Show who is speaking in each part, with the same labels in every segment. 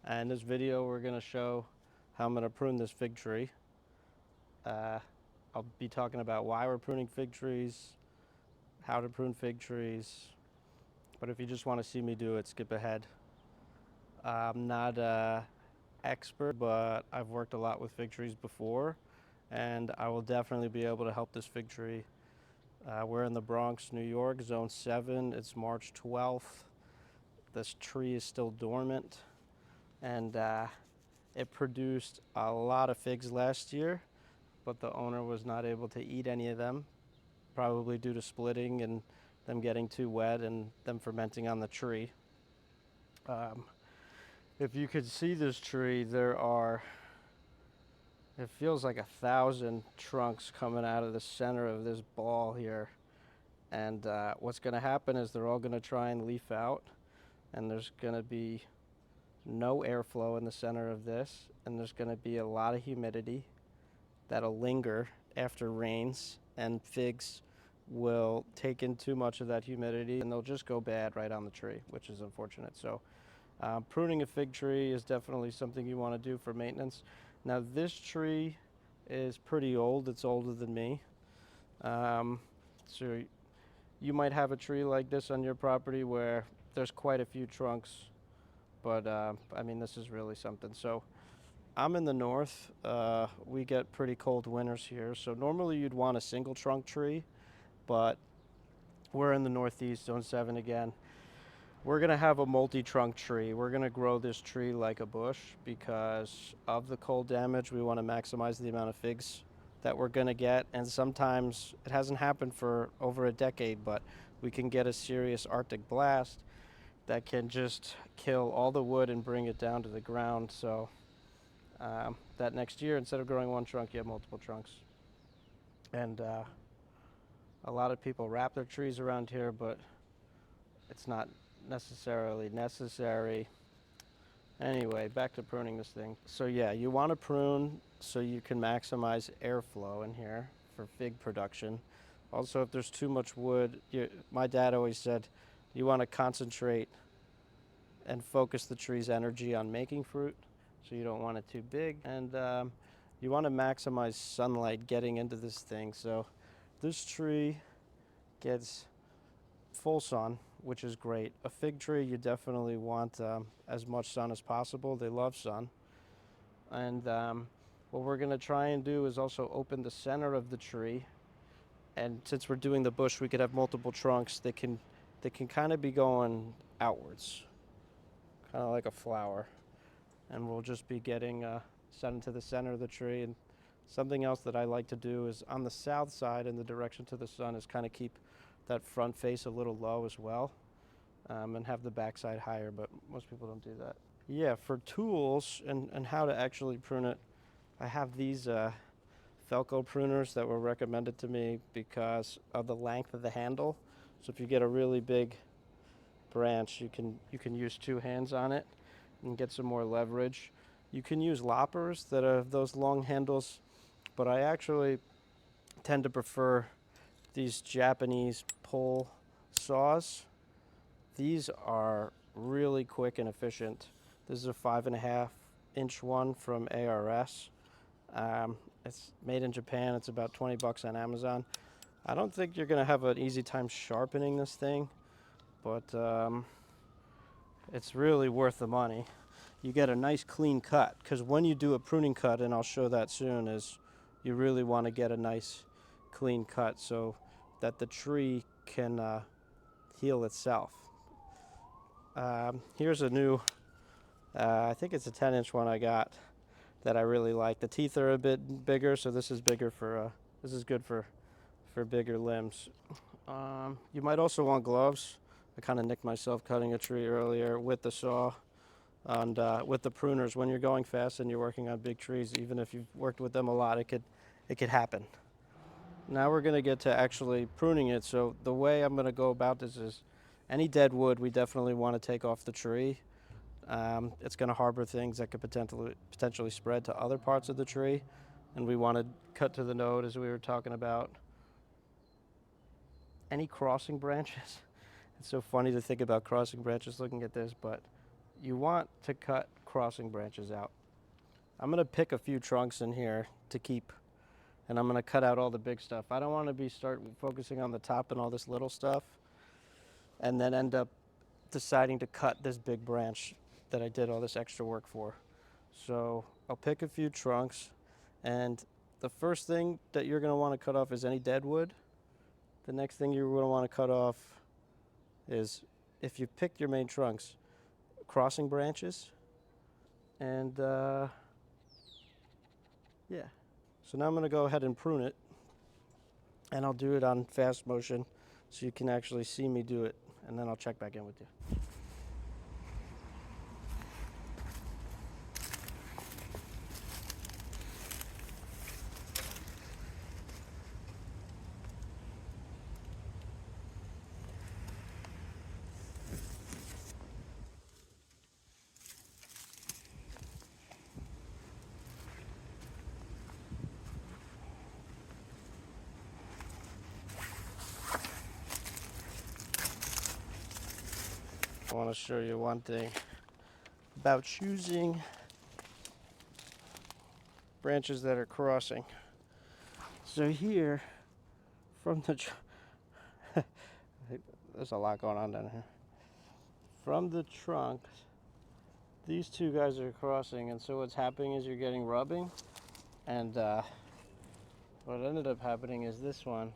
Speaker 1: And in this video, we're going to show how I'm going to prune this fig tree. I'll be talking about why we're pruning fig trees, how to prune fig trees. But if you just want to see me do it, skip ahead. I'm not an expert, but I've worked a lot with fig trees before, and I will definitely be able to help this fig tree. We're in the Bronx, New York, Zone 7. It's March 12th. This tree is still dormant, and it produced a lot of figs last year, but the owner was not able to eat any of them, probably due to splitting and them getting too wet and them fermenting on the tree. If you could see this tree, it feels like 1,000 trunks coming out of the center of this ball here. And what's going to happen is they're all going to try and leaf out, and there's going to be no airflow in the center of this, and there's going to be a lot of humidity that'll linger after rains, and figs will take in too much of that humidity and they'll just go bad right on the tree, which is unfortunate. So pruning a fig tree is definitely something you want to do for maintenance. Now this tree is pretty old. It's older than me. So you might have a tree like this on your property where there's quite a few trunks, but I mean, this is really something. So I'm in the north. We get pretty cold winters here. So normally you'd want a single trunk tree, but we're in the northeast, Zone 7 again. We're gonna have a multi-trunk tree. We're gonna grow this tree like a bush because of the cold damage. We wanna maximize the amount of figs that we're gonna get. And sometimes it hasn't happened for over a decade, but we can get a serious Arctic blast that can just kill all the wood and bring it down to the ground. So that next year, instead of growing one trunk, you have multiple trunks. And a lot of people wrap their trees around here, but it's not necessarily necessary. Anyway, back to pruning this thing. So yeah, you want to prune so you can maximize airflow in here for fig production. Also, if there's too much wood, my dad always said, you want to concentrate and focus the tree's energy on making fruit, so you don't want it too big. And you want to maximize sunlight getting into this thing. So this tree gets full sun, which is great. A fig tree, you definitely want as much sun as possible. They love sun. And what we're going to try and do is also open the center of the tree. And since we're doing the bush, we could have multiple trunks. They can kind of be going outwards, kind of like a flower. And we'll just be getting sun into the center of the tree. And something else that I like to do is on the south side in the direction to the sun is kind of keep that front face a little low as well, and have the back side higher, but most people don't do that. Yeah, for tools and how to actually prune it, I have these Felco pruners that were recommended to me because of the length of the handle. So if you get a really big branch, you can use two hands on it and get some more leverage. You can use loppers that have those long handles, but I actually tend to prefer these Japanese pull saws. These are really quick and efficient. This is a 5.5-inch one from ARS. It's made in Japan. It's about 20 bucks on Amazon. I don't think you're gonna have an easy time sharpening this thing, but it's really worth the money. You get a nice clean cut, because when you do a pruning cut, and I'll show that soon, is you really want to get a nice clean cut so that the tree can heal itself. Here's a new, I think it's a 10-inch one I got that I really like. The teeth are a bit bigger, so this is bigger for, this is good for bigger limbs. You might also want gloves. I kind of nicked myself cutting a tree earlier with the saw and with the pruners. When you're going fast and you're working on big trees, even if you've worked with them a lot, it could happen. Now we're going to get to actually pruning it. So the way I'm going to go about this is any dead wood we definitely want to take off the tree. It's going to harbor things that could potentially spread to other parts of the tree, and we want to cut to the node as we were talking about. Any crossing branches, it's so funny to think about crossing branches looking at this, but you want to cut crossing branches out. I'm gonna pick a few trunks in here to keep, and I'm gonna cut out all the big stuff. I don't want to start focusing on the top and all this little stuff and then end up deciding to cut this big branch that I did all this extra work for. So I'll pick a few trunks, and the first thing that you're gonna want to cut off is any dead wood. The next thing you're gonna want to cut off is, if you've picked your main trunks, crossing branches. And yeah, so now I'm gonna go ahead and prune it, and I'll do it on fast motion so you can actually see me do it, and then I'll check back in with you. I want to show you one thing about choosing branches that are crossing. So here, from the there's a lot going on down here. From the trunk, these two guys are crossing, and so what's happening is you're getting rubbing, and what ended up happening is this one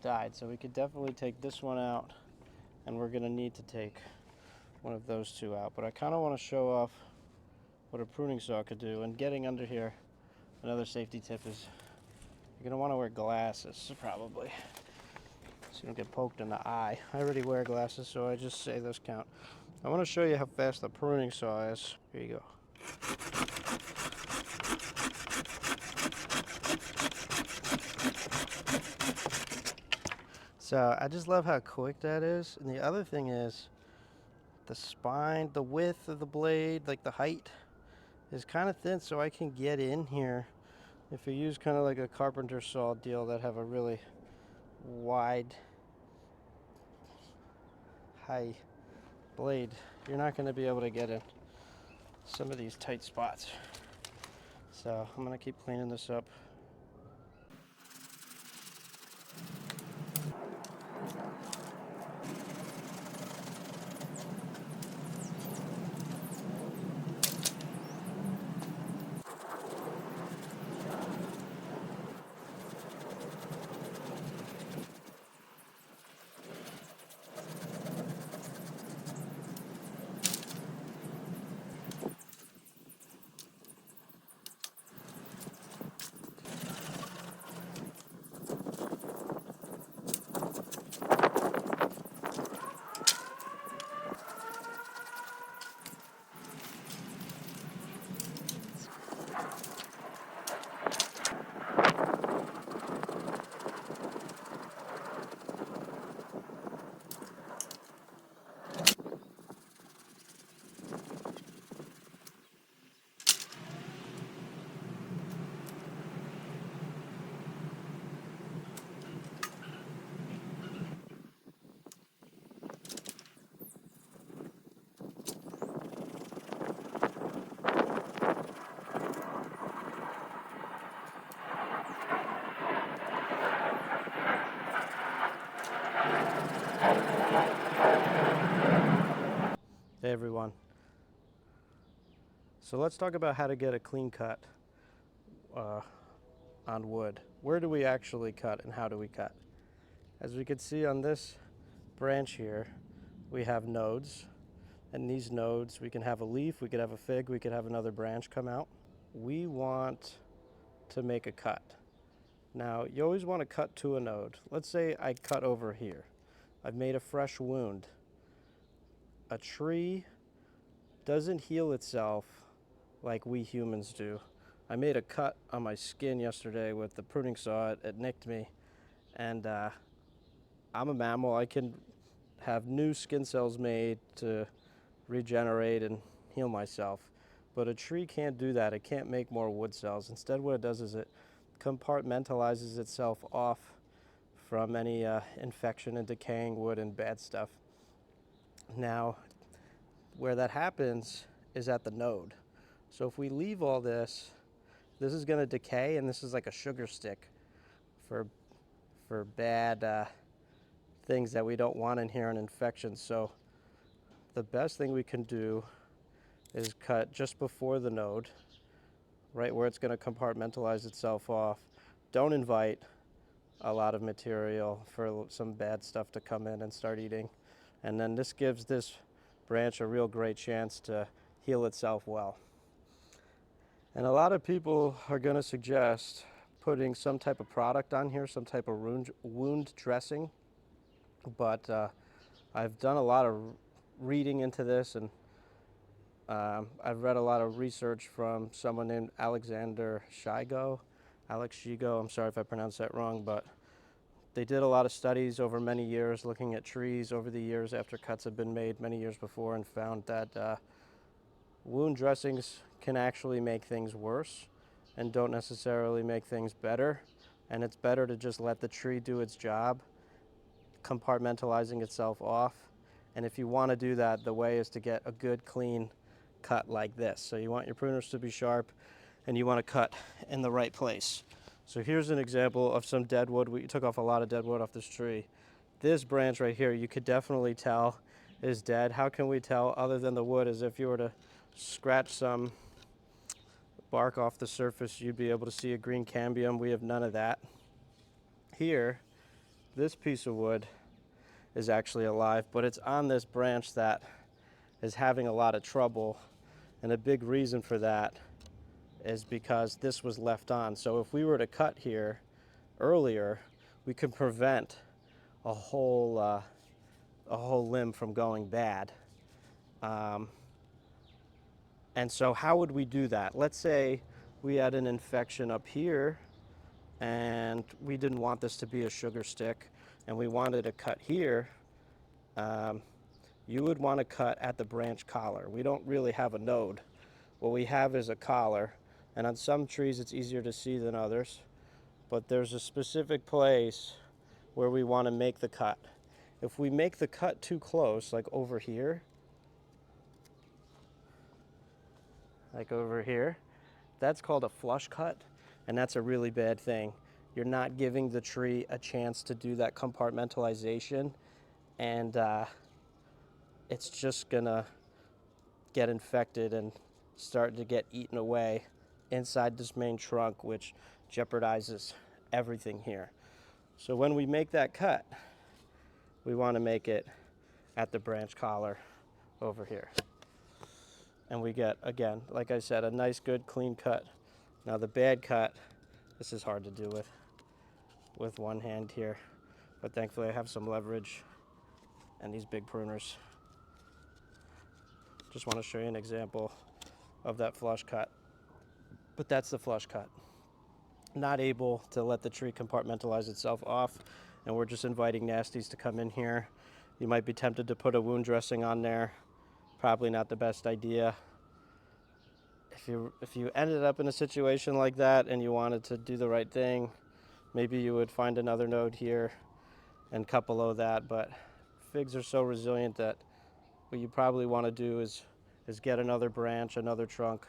Speaker 1: died. So we could definitely take this one out, and we're gonna need to take one of those two out. But I kind of want to show off what a pruning saw could do. And getting under here, another safety tip is you're gonna want to wear glasses probably, so you don't get poked in the eye. I already wear glasses, so I just say those count. I want to show you how fast the pruning saw is. Here you go. So I just love how quick that is. And the other thing is the spine, the width of the blade, like the height, is kind of thin, so I can get in here. If you use kind of like a carpenter saw deal that have a really wide, high blade, you're not going to be able to get in some of these tight spots. So I'm going to keep cleaning this up. Hey everyone. So let's talk about how to get a clean cut on wood. Where do we actually cut and how do we cut? As we can see on this branch here, we have nodes, and these nodes, we can have a leaf, we could have a fig, we could have another branch come out. We want to make a cut. Now, you always want to cut to a node. Let's say I cut over here. I've made a fresh wound. A tree doesn't heal itself like we humans do. I made a cut on my skin yesterday with the pruning saw. It nicked me, and I'm a mammal. I can have new skin cells made to regenerate and heal myself, but a tree can't do that. It can't make more wood cells. Instead, what it does is it compartmentalizes itself off from any infection and decaying wood and bad stuff. Now, where that happens is at the node. So if we leave all this, this is going to decay, and this is like a sugar stick for bad things that we don't want in here and infections. So the best thing we can do is cut just before the node, right where it's going to compartmentalize itself off. Don't invite a lot of material for some bad stuff to come in and start eating. And then this gives this branch a real great chance to heal itself well. And a lot of people are going to suggest putting some type of product on here, some type of wound dressing. But I've done a lot of reading into this, and I've read a lot of research from someone named Alex Shigo. I'm sorry if I pronounced that wrong, but they did a lot of studies over many years looking at trees over the years after cuts have been made many years before, and found that wound dressings can actually make things worse and don't necessarily make things better. And it's better to just let the tree do its job, compartmentalizing itself off. And if you want to do that, the way is to get a good clean cut like this. So you want your pruners to be sharp, and you want to cut in the right place. So here's an example of some dead wood. We took off a lot of dead wood off this tree. This branch right here, you could definitely tell is dead. How can we tell other than the wood? Is if you were to scratch some bark off the surface, you'd be able to see a green cambium. We have none of that. Here, this piece of wood is actually alive, but it's on this branch that is having a lot of trouble. And a big reason for that is because this was left on. So if we were to cut here earlier, we could prevent a whole limb from going bad. And so how would we do that? Let's say we had an infection up here and we didn't want this to be a sugar stick, and we wanted to cut here. You would want to cut at the branch collar. We don't really have a node. What we have is a collar, and on some trees it's easier to see than others, but there's a specific place where we want to make the cut. If we make the cut too close, like over here, that's called a flush cut, and that's a really bad thing. You're not giving the tree a chance to do that compartmentalization, and it's just gonna get infected and start to get eaten away inside this main trunk, which jeopardizes everything here. So when we make that cut, we want to make it at the branch collar over here. And we get, again, like I said, a nice, good, clean cut. Now the bad cut, this is hard to do with one hand here, but thankfully I have some leverage and these big pruners. Just want to show you an example of that flush cut. But that's the flush cut. Not able to let the tree compartmentalize itself off, and we're just inviting nasties to come in here. You might be tempted to put a wound dressing on there. Probably not the best idea. If you ended up in a situation like that and you wanted to do the right thing, maybe you would find another node here and cut below that. But figs are so resilient that what you probably want to do is get another branch, another trunk,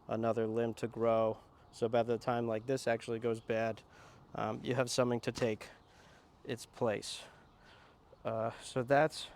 Speaker 1: another limb to grow. So by the time like this actually goes bad, you have something to take its place. So that's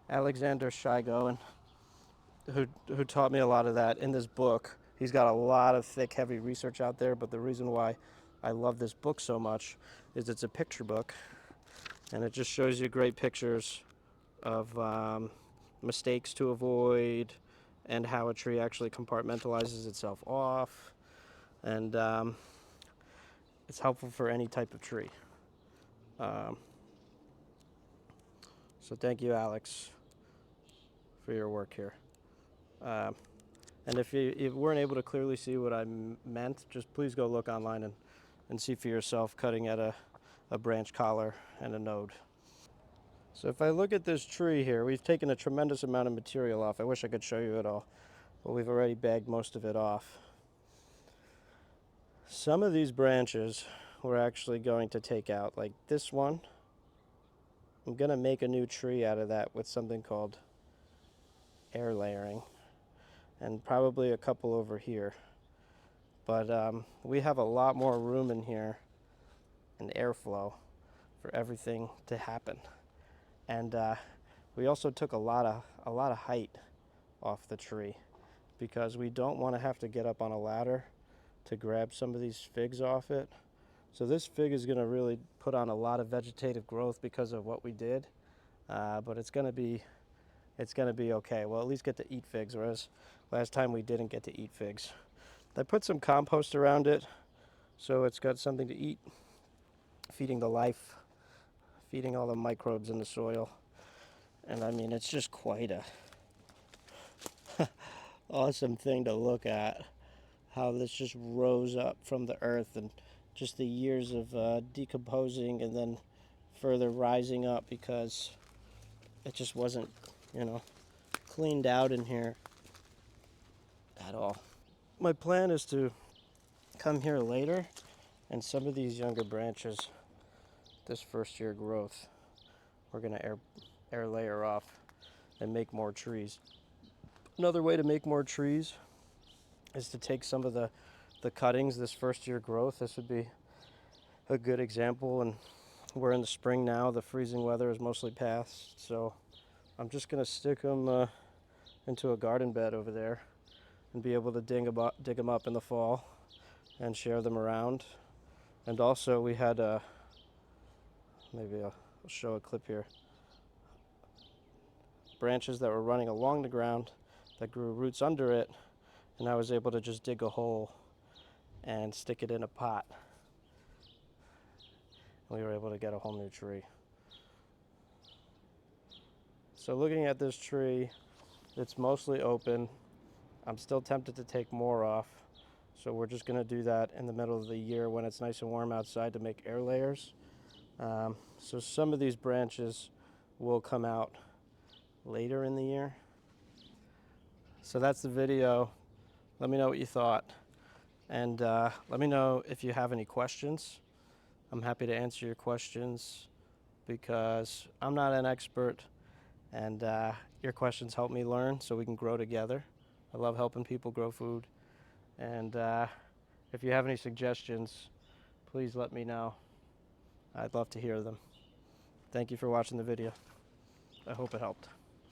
Speaker 1: Alexander Shigo, and who taught me a lot of that in this book. He's got a lot of thick, heavy research out there, but the reason why I love this book so much is it's a picture book, and it just shows you great pictures of mistakes to avoid and how a tree actually compartmentalizes itself off. And it's helpful for any type of tree. So thank you, Alex, for your work here. And if you weren't able to clearly see what I meant, just please go look online and see for yourself, cutting at a branch collar and a node. So if I look at this tree here, we've taken a tremendous amount of material off. I wish I could show you it all, but we've already bagged most of it off. Some of these branches we're actually going to take out, like this one. I'm going to make a new tree out of that with something called air layering. and probably a couple over here. But we have a lot more room in here and airflow for everything to happen. And we also took a lot of height off the tree because we don't want to have to get up on a ladder to grab some of these figs off it. So this fig is going to really put on a lot of vegetative growth because of what we did, but it's going to be okay. We'll at least get to eat figs, whereas last time we didn't get to eat figs. I put some compost around it so it's got something to eat, feeding the life, feeding all the microbes in the soil. And I mean, it's just quite a awesome thing to look at, how this just rose up from the earth and just the years of decomposing and then further rising up because it just wasn't, cleaned out in here at all. My plan is to come here later and some of these younger branches, this first year growth, we're going to air layer off and make more trees. Another way to make more trees is to take some of the cuttings, this first year growth. This would be a good example, and we're in the spring now. The freezing weather is mostly past, so I'm just going to stick them into a garden bed over there and be able to dig them up in the fall and share them around. And also we had maybe I'll show a clip here, branches that were running along the ground that grew roots under it, and I was able to just dig a hole and stick it in a pot. We were able to get a whole new tree. So looking at this tree, it's mostly open. I'm still tempted to take more off, so we're just going to do that in the middle of the year when it's nice and warm outside to make air layers. So some of these branches will come out later in the year. So that's the video. Let me know what you thought, and let me know if you have any questions. I'm happy to answer your questions because I'm not an expert, and your questions help me learn so we can grow together. I love helping people grow food, and if you have any suggestions, please let me know. I'd love to hear them. Thank you for watching the video. I hope it helped.